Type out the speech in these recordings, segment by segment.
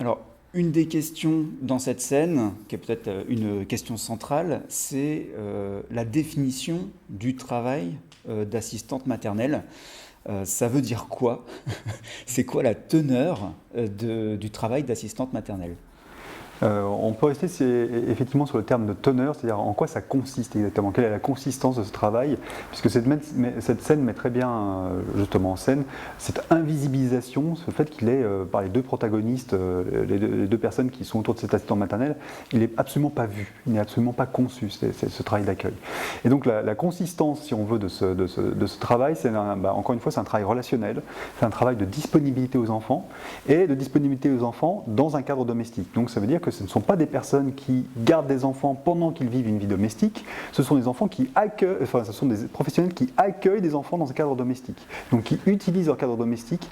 Alors, une des questions dans cette scène, qui est peut-être une question centrale, c'est la définition du travail d'assistante maternelle. Ça veut dire quoi? C'est quoi la teneur du travail d'assistante maternelle? On peut rester effectivement sur le terme de teneur, c'est-à-dire en quoi ça consiste exactement, quelle est la consistance de ce travail, puisque cette scène met très bien justement en scène cette invisibilisation, ce fait qu'il est, par les deux protagonistes, les deux personnes qui sont autour de cet assistant maternel, il n'est absolument pas vu, il n'est absolument pas conçu, c'est ce travail d'accueil. Et donc la consistance, si on veut, de ce travail, encore une fois, c'est un travail relationnel, c'est un travail de disponibilité aux enfants, et de disponibilité aux enfants dans un cadre domestique. Donc ça veut dire que ce ne sont pas des personnes qui gardent des enfants pendant qu'ils vivent une vie domestique, ce sont des enfants qui accueillent, enfin ce sont des professionnels qui accueillent des enfants dans un cadre domestique, donc qui utilisent leur cadre domestique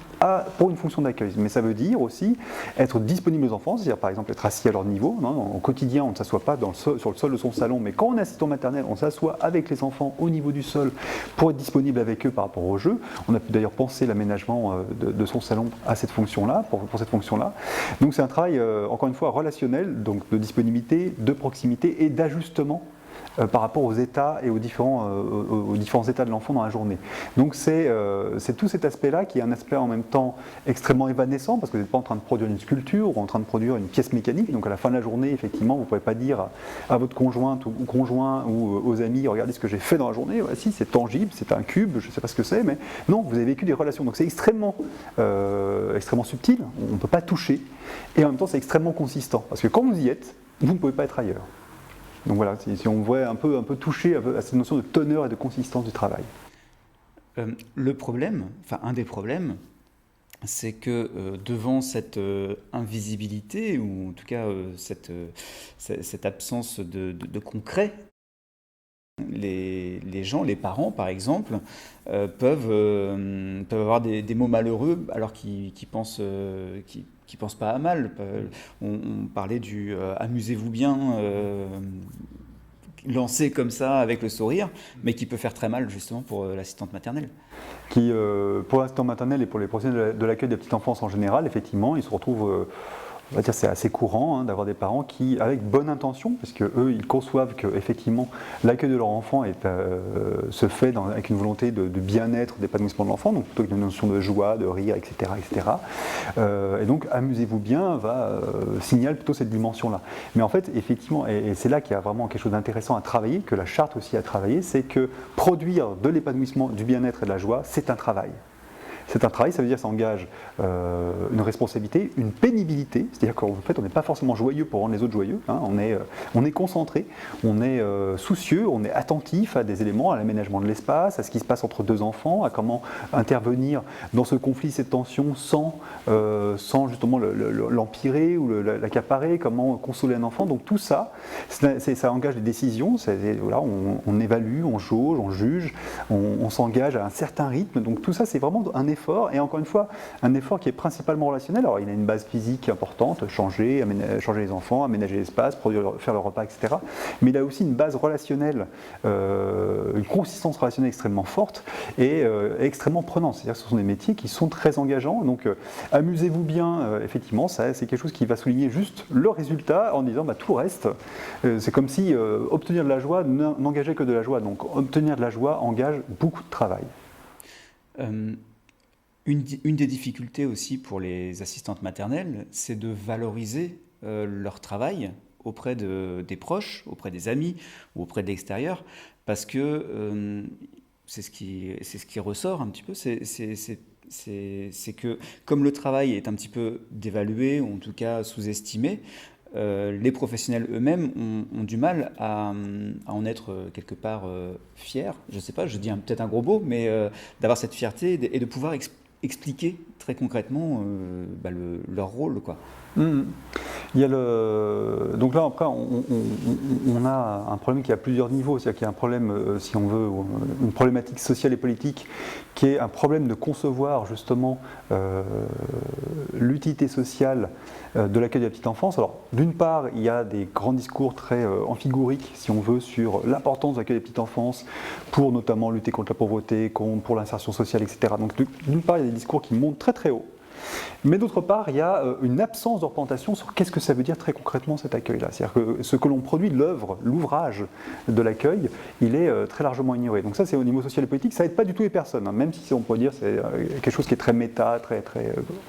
pour une fonction d'accueil. Mais ça veut dire aussi être disponible aux enfants, c'est-à-dire par exemple être assis à leur niveau. Au quotidien, on ne s'assoit pas sur le sol de son salon, mais quand on est assistant maternel, on s'assoit avec les enfants au niveau du sol pour être disponible avec eux par rapport au jeu. On a pu d'ailleurs penser l'aménagement de son salon à cette fonction-là, pour cette fonction-là. Donc c'est un travail, encore une fois, relationnel, donc de disponibilité, de proximité et d'ajustement par rapport aux états et aux différents états de l'enfant dans la journée. Donc c'est tout cet aspect-là qui est un aspect en même temps extrêmement évanescent, parce que vous n'êtes pas en train de produire une sculpture ou en train de produire une pièce mécanique, donc à la fin de la journée, effectivement, vous ne pouvez pas dire à votre conjointe ou conjoint ou aux amis, regardez ce que j'ai fait dans la journée, si c'est tangible, c'est un cube, je ne sais pas ce que c'est, mais non, vous avez vécu des relations, donc c'est extrêmement subtil, on ne peut pas toucher, et en même temps c'est extrêmement consistant, parce que quand vous y êtes, vous ne pouvez pas être ailleurs. Donc voilà, si on voit un peu toucher à cette notion de teneur et de consistance du travail. Le problème, enfin un des problèmes, c'est que devant cette invisibilité, ou en tout cas cette absence de concret, les gens, les parents par exemple, peuvent avoir des mots malheureux alors qu'ils pensent, qui pensent pas à mal. On parlait du amusez-vous bien, lancé comme ça avec le sourire, mais qui peut faire très mal justement pour l'assistante maternelle. Qui, pour l'assistant maternel et pour les professionnels de l'accueil des petites enfances en général, effectivement, ils se retrouvent, on va dire, c'est assez courant d'avoir des parents qui, avec bonne intention, parce que eux, ils conçoivent que effectivement l'accueil de leur enfant se fait avec une volonté de bien-être, d'épanouissement de l'enfant, donc plutôt qu'une notion de joie, de rire, etc., etc. Et donc, amusez-vous bien signale plutôt cette dimension-là. Mais en fait, effectivement, et c'est là qu'il y a vraiment quelque chose d'intéressant à travailler, que la charte aussi a travaillé, c'est que produire de l'épanouissement, du bien-être et de la joie, c'est un travail. C'est un travail, ça veut dire que ça engage une responsabilité, une pénibilité, c'est-à-dire qu'en fait on n'est pas forcément joyeux pour rendre les autres joyeux, on est concentré, on est soucieux, on est attentif à des éléments, à l'aménagement de l'espace, à ce qui se passe entre deux enfants, à comment intervenir dans ce conflit, cette tension sans justement l'empirer ou l'accaparer, comment consoler un enfant, donc tout ça, ça engage des décisions, voilà, on évalue, on jauge, on juge, on s'engage à un certain rythme, donc tout ça c'est vraiment un effort, et encore une fois, un effort qui est principalement relationnel. Alors il a une base physique importante, changer les enfants, aménager l'espace, faire le repas, etc. Mais il a aussi une base relationnelle, une consistance relationnelle extrêmement forte et extrêmement prenante. C'est-à-dire que ce sont des métiers qui sont très engageants. Donc amusez-vous bien, effectivement, ça, c'est quelque chose qui va souligner juste le résultat en disant tout le reste. C'est comme si obtenir de la joie n'engageait que de la joie. Donc obtenir de la joie engage beaucoup de travail. Une des difficultés aussi pour les assistantes maternelles, c'est de valoriser leur travail auprès des proches, auprès des amis ou auprès de l'extérieur, parce que c'est ce qui ressort un petit peu, c'est que comme le travail est un petit peu dévalué, ou en tout cas sous-estimé, les professionnels eux-mêmes ont du mal à en être quelque part fiers. Je ne sais pas, je dis peut-être un gros mot, mais d'avoir cette fierté et de pouvoir expliquer très concrètement leur rôle, quoi. Il y a donc là, après, on a un problème qui est à plusieurs niveaux. C'est-à-dire qu'il y a un problème, si on veut, une problématique sociale et politique, qui est un problème de concevoir justement l'utilité sociale de l'accueil de la petite enfance. Alors, d'une part, il y a des grands discours très amphigoriques, si on veut, sur l'importance de l'accueil de la petite enfance pour notamment lutter contre la pauvreté, pour l'insertion sociale, etc. Donc, d'une part, il y a des discours qui montent très très haut. Mais d'autre part, il y a une absence de représentation sur qu'est-ce que ça veut dire très concrètement cet accueil-là. C'est-à-dire que ce que l'on produit, l'œuvre, l'ouvrage de l'accueil, il est très largement ignoré. Donc ça, c'est au niveau social et politique, ça n'aide pas du tout les personnes, hein, même si on pourrait dire c'est quelque chose qui est très méta, très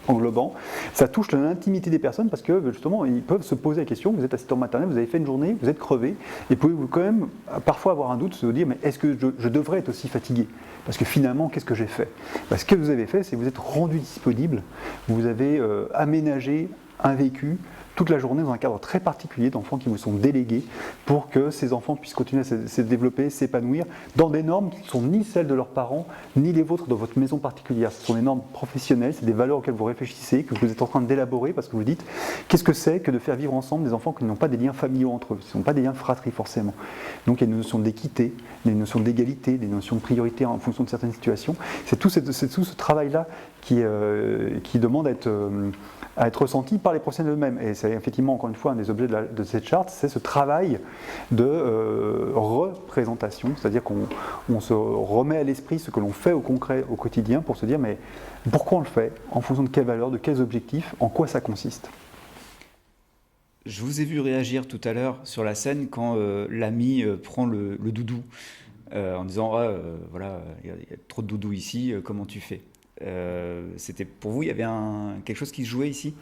englobant. Ça touche l'intimité des personnes parce que justement, ils peuvent se poser la question, vous êtes assistant maternel, vous avez fait une journée, vous êtes crevé, et pouvez-vous quand même parfois avoir un doute, se dire, mais est-ce que je devrais être aussi fatigué ? Parce que finalement, qu'est-ce que j'ai fait ? Ce que vous avez fait, c'est que vous êtes rendu disponible, vous avez aménagé un vécu toute la journée dans un cadre très particulier d'enfants qui vous sont délégués pour que ces enfants puissent continuer à se développer, s'épanouir dans des normes qui ne sont ni celles de leurs parents, ni les vôtres de votre maison particulière. Ce sont des normes professionnelles, c'est des valeurs auxquelles vous réfléchissez, que vous êtes en train d'élaborer parce que vous dites qu'est-ce que c'est que de faire vivre ensemble des enfants qui n'ont pas des liens familiaux entre eux, ce ne sont pas des liens de fratrie forcément. Donc il y a une notion d'équité, des notions d'égalité, des notions de priorité en fonction de certaines situations. C'est tout ce travail-là qui demande à être ressenti par les professionnels eux-mêmes. Et c'est effectivement, encore une fois, un des objets de cette charte, c'est ce travail de représentation, c'est-à-dire qu'on se remet à l'esprit ce que l'on fait au concret, au quotidien, pour se dire, mais pourquoi on le fait ? En fonction de quelles valeurs, de quels objectifs, en quoi ça consiste ? Je vous ai vu réagir tout à l'heure sur la scène quand l'ami prend le doudou en disant voilà, il y a trop de doudou ici, comment tu fais ? C'était pour vous, il y avait quelque chose qui se jouait ici ?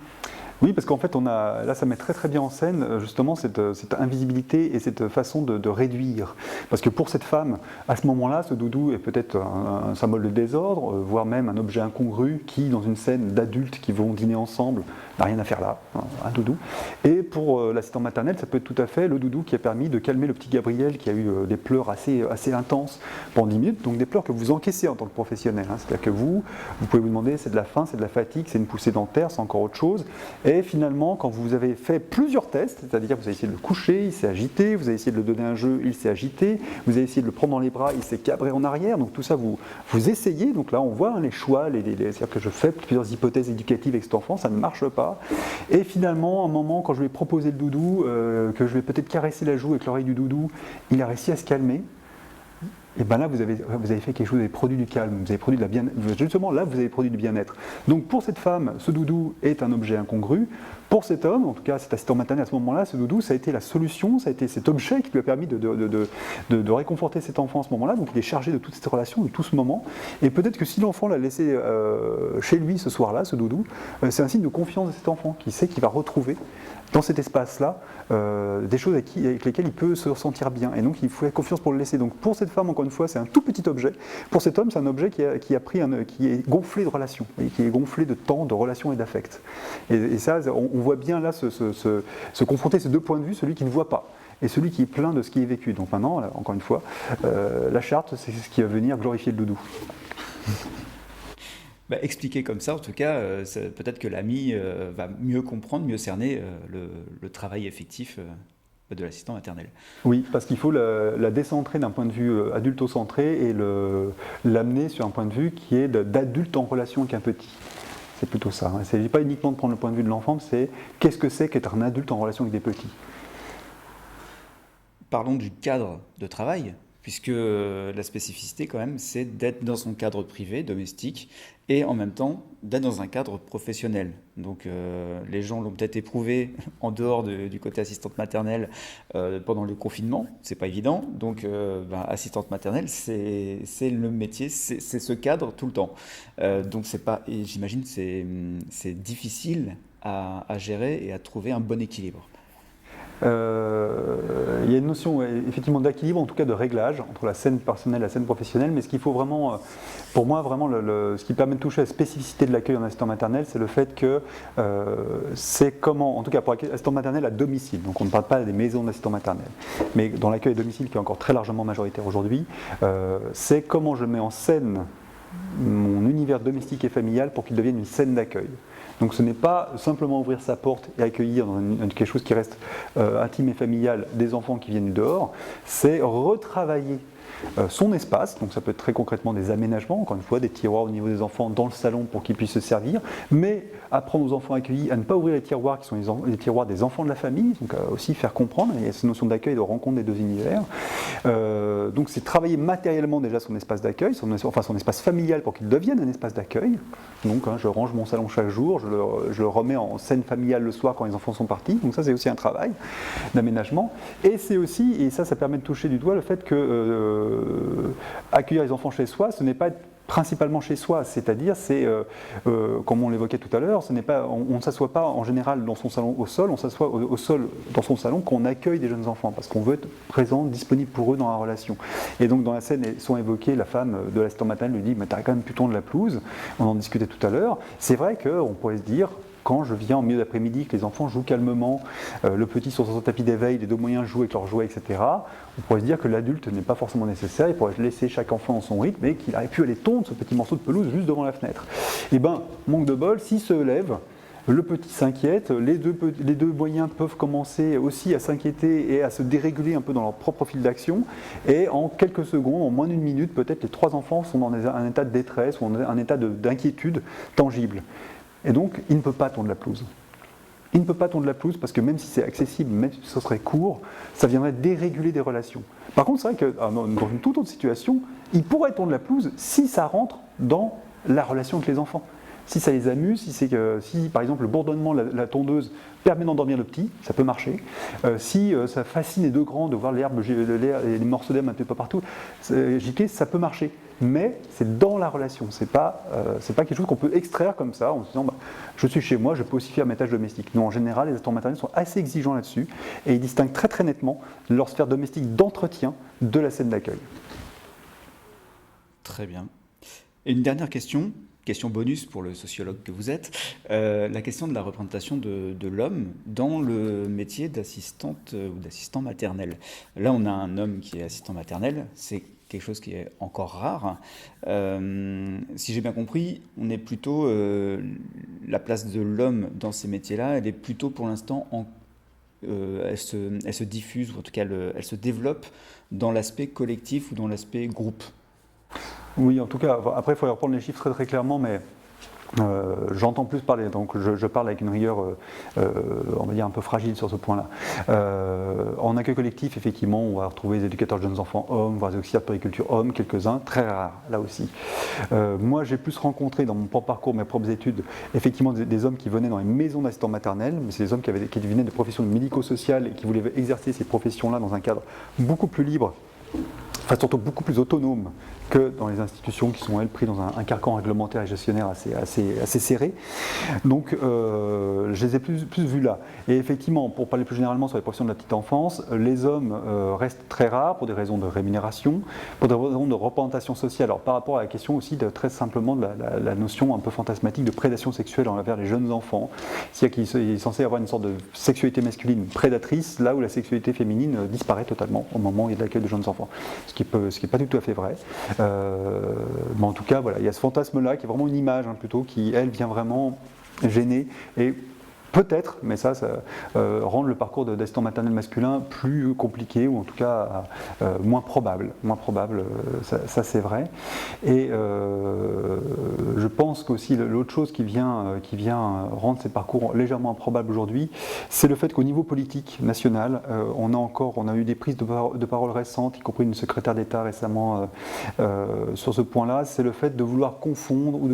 Oui, parce qu'en fait, là, ça met très très bien en scène justement cette invisibilité et cette façon de réduire. Parce que pour cette femme, à ce moment-là, ce doudou est peut-être un symbole de désordre, voire même un objet incongru qui, dans une scène d'adultes qui vont dîner ensemble, n'a rien à faire là, un doudou. Et pour l'assistant maternel, ça peut être tout à fait le doudou qui a permis de calmer le petit Gabriel qui a eu des pleurs assez intenses pendant 10 minutes, donc des pleurs que vous encaissez en tant que professionnel. Hein. C'est-à-dire que vous pouvez vous demander, c'est de la faim, c'est de la fatigue, c'est une poussée dentaire, c'est encore autre chose. Et finalement, quand vous avez fait plusieurs tests, c'est-à-dire que vous avez essayé de le coucher, il s'est agité, vous avez essayé de le donner un jeu, il s'est agité, vous avez essayé de le prendre dans les bras, il s'est cabré en arrière, donc tout ça vous essayez, donc là on voit les choix, c'est-à-dire que je fais plusieurs hypothèses éducatives avec cet enfant, ça ne marche pas, et finalement, à un moment, quand je lui ai proposé le doudou, que je vais peut-être caresser la joue avec l'oreille du doudou, il a réussi à se calmer. Et bien là, vous avez fait quelque chose, vous avez produit du calme, vous avez produit de la bien-être. Justement, là, vous avez produit du bien-être. Donc pour cette femme, ce doudou est un objet incongru. Pour cet homme, en tout cas cet assistant maternel à ce moment-là, ce doudou, ça a été la solution, ça a été cet objet qui lui a permis de réconforter cet enfant à ce moment-là. Donc il est chargé de toute cette relation, de tout ce moment. Et peut-être que si l'enfant l'a laissé chez lui ce soir-là, ce doudou, c'est un signe de confiance de cet enfant qui sait qu'il va retrouver dans cet espace-là, des choses avec lesquelles il peut se ressentir bien. Et donc il faut avoir confiance pour le laisser. Donc pour cette femme, encore une fois, c'est un tout petit objet. Pour cet homme, c'est un objet qui est gonflé de relations, et qui est gonflé de temps, de relations et d'affect. Et ça, on voit bien là se confronter ces deux points de vue, celui qui ne voit pas et celui qui est plein de ce qui est vécu. Donc maintenant, encore une fois, la charte, c'est ce qui va venir glorifier le doudou. Expliqué comme ça, en tout cas, peut-être que l'ami va mieux comprendre, mieux cerner le travail effectif de l'assistant maternel. Oui, parce qu'il faut la décentrer d'un point de vue adulto-centré et l'amener sur un point de vue qui est d'adulte en relation avec un petit. C'est plutôt ça. Il ne s'agit pas uniquement de prendre le point de vue de l'enfant, c'est qu'est-ce que c'est qu'être un adulte en relation avec des petits. Parlons du cadre de travail, puisque la spécificité quand même, c'est d'être dans son cadre privé, domestique, et en même temps d'être dans un cadre professionnel. Donc les gens l'ont peut-être éprouvé en dehors du côté assistante maternelle pendant le confinement, c'est pas évident. Donc assistante maternelle, c'est le métier, c'est ce cadre tout le temps. Donc c'est pas, et j'imagine c'est difficile à gérer et à trouver un bon équilibre. Il y a une notion effectivement d'équilibre, en tout cas de réglage entre la scène personnelle et la scène professionnelle, mais ce qu'il faut vraiment, pour moi vraiment, ce qui permet de toucher à la spécificité de l'accueil en assistant maternel, c'est le fait que c'est comment, en tout cas pour l'assistant maternel à domicile, donc on ne parle pas des maisons d'assistants maternels, mais dans l'accueil à domicile qui est encore très largement majoritaire aujourd'hui, c'est comment je mets en scène mon univers domestique et familial pour qu'il devienne une scène d'accueil. Donc ce n'est pas simplement ouvrir sa porte et accueillir dans quelque chose qui reste intime et familial des enfants qui viennent du dehors, c'est retravailler son espace, donc ça peut être très concrètement des aménagements, encore une fois, des tiroirs au niveau des enfants dans le salon pour qu'ils puissent se servir, mais apprendre aux enfants accueillis à ne pas ouvrir les tiroirs qui sont les tiroirs des enfants de la famille, donc aussi faire comprendre, il y a cette notion d'accueil, de rencontre des deux univers. Donc c'est travailler matériellement déjà son espace d'accueil, son espace familial pour qu'il devienne un espace d'accueil. Donc je range mon salon chaque jour, je le remets en scène familiale le soir quand les enfants sont partis, donc ça c'est aussi un travail d'aménagement. Et c'est aussi, et ça permet de toucher du doigt le fait que accueillir les enfants chez soi, ce n'est pas être principalement chez soi, c'est-à-dire, comme on l'évoquait tout à l'heure, on ne s'assoit pas en général dans son salon au sol, on s'assoit au sol dans son salon quand on accueille des jeunes enfants, parce qu'on veut être présent, disponible pour eux dans la relation. Et donc dans la scène, elles sont évoquées, la femme de l'assistant maternel lui dit « mais t'as quand même pu tondre la pelouse », on en discutait tout à l'heure, c'est vrai qu'on pourrait se dire, quand je viens en milieu d'après-midi, que les enfants jouent calmement, le petit sur son tapis d'éveil, les deux moyens jouent avec leurs jouets, etc., on pourrait se dire que l'adulte n'est pas forcément nécessaire, il pourrait laisser chaque enfant dans son rythme et qu'il aurait pu aller tondre ce petit morceau de pelouse juste devant la fenêtre. Et bien, manque de bol, s'il se lève, le petit s'inquiète, les deux moyens peuvent commencer aussi à s'inquiéter et à se déréguler un peu dans leur propre fil d'action, et en quelques secondes, en moins d'une minute, peut-être les trois enfants sont dans un état de détresse ou un état d'inquiétude tangible. Et donc, il ne peut pas tondre la pelouse. Il ne peut pas tondre la pelouse parce que même si c'est accessible, même si ce serait court, ça viendrait déréguler des relations. Par contre, c'est vrai que dans une toute autre situation, il pourrait tondre la pelouse si ça rentre dans la relation avec les enfants. Si ça les amuse, si par exemple le bourdonnement de la tondeuse permet d'endormir le petit, ça peut marcher. Si ça fascine les deux grands de voir les morceaux d'herbe un peu partout gicler, ça peut marcher. Mais c'est dans la relation, c'est pas quelque chose qu'on peut extraire comme ça en se disant je suis chez moi, je peux aussi faire mes tâches domestiques. Non, en général, les assistants maternels sont assez exigeants là-dessus et ils distinguent très très nettement leur sphère domestique d'entretien de la scène d'accueil. Très bien. Et une dernière question bonus pour le sociologue que vous êtes, la question de la représentation de l'homme dans le métier d'assistante ou d'assistant maternel. Là, on a un homme qui est assistant maternel, c'est quelque chose qui est encore rare. Si j'ai bien compris, on est plutôt la place de l'homme dans ces métiers-là, elle est plutôt pour l'instant elle se diffuse, ou en tout cas elle se développe dans l'aspect collectif ou dans l'aspect groupe. Oui, en tout cas, après il faut reprendre les chiffres très très clairement, mais j'entends plus parler, donc je parle avec une rigueur, on va dire, un peu fragile sur ce point-là. En accueil collectif, effectivement, on va retrouver des éducateurs de jeunes enfants hommes, voire des auxiliaires de périculture hommes, quelques-uns, très rares, là aussi. Moi, j'ai plus rencontré dans mon propre parcours, mes propres études, effectivement des hommes qui venaient dans les maisons d'assistants maternels, mais c'est des hommes qui venaient de professions médico-sociales et qui voulaient exercer ces professions-là dans un cadre beaucoup plus libre, enfin surtout beaucoup plus autonome que dans les institutions qui sont, elles, prises dans un carcan réglementaire et gestionnaire assez serré. Donc, je les ai plus vus là. Et effectivement, pour parler plus généralement sur les professions de la petite enfance, les hommes restent très rares pour des raisons de rémunération, pour des raisons de représentation sociale. Alors, par rapport à la question aussi, très simplement, de la notion un peu fantasmatique de prédation sexuelle envers les jeunes enfants. C'est-à-dire qu'il est censé avoir une sorte de sexualité masculine prédatrice, là où la sexualité féminine disparaît totalement au moment où il y a de l'accueil de jeunes enfants. Ce qui n'est pas du tout à fait vrai. Mais en tout cas, voilà, il y a ce fantasme-là qui est vraiment une image plutôt, qui, elle, vient vraiment gêner et peut-être, mais ça rendre le parcours d'assistant maternel masculin plus compliqué, ou en tout cas moins probable. Ça c'est vrai. Et je pense qu'aussi l'autre chose qui vient rendre ces parcours légèrement improbables aujourd'hui, c'est le fait qu'au niveau politique national, on a eu des prises de parole récentes, y compris une secrétaire d'État récemment sur ce point-là, c'est le fait de vouloir confondre ou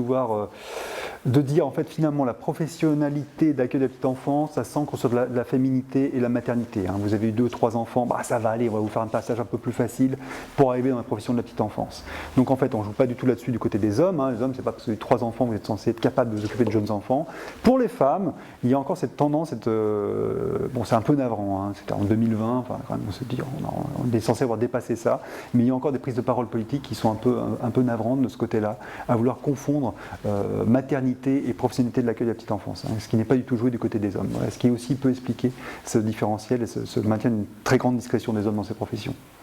de dire en fait finalement la professionnalité d'accueil de la petite enfance, ça s'ancre sur de la féminité et la maternité. Vous avez eu 2 ou 3 enfants, ça va aller, on va vous faire un passage un peu plus facile pour arriver dans la profession de la petite enfance. Donc en fait, on ne joue pas du tout là-dessus du côté des hommes. Les hommes, c'est pas parce que vous avez 3 enfants, vous êtes censé être capable de vous occuper de jeunes enfants. Pour les femmes, il y a encore cette tendance, c'est un peu navrant, c'était en 2020, on se dit, on est censé avoir dépassé ça, mais il y a encore des prises de parole politiques qui sont un peu navrantes de ce côté-là, à vouloir confondre maternité et professionnalité de l'accueil de la petite enfance, ce qui n'est pas du tout joué du côté des hommes. Voilà, ce qui aussi peut expliquer ce différentiel et ce maintien d'une très grande discrétion des hommes dans ces professions.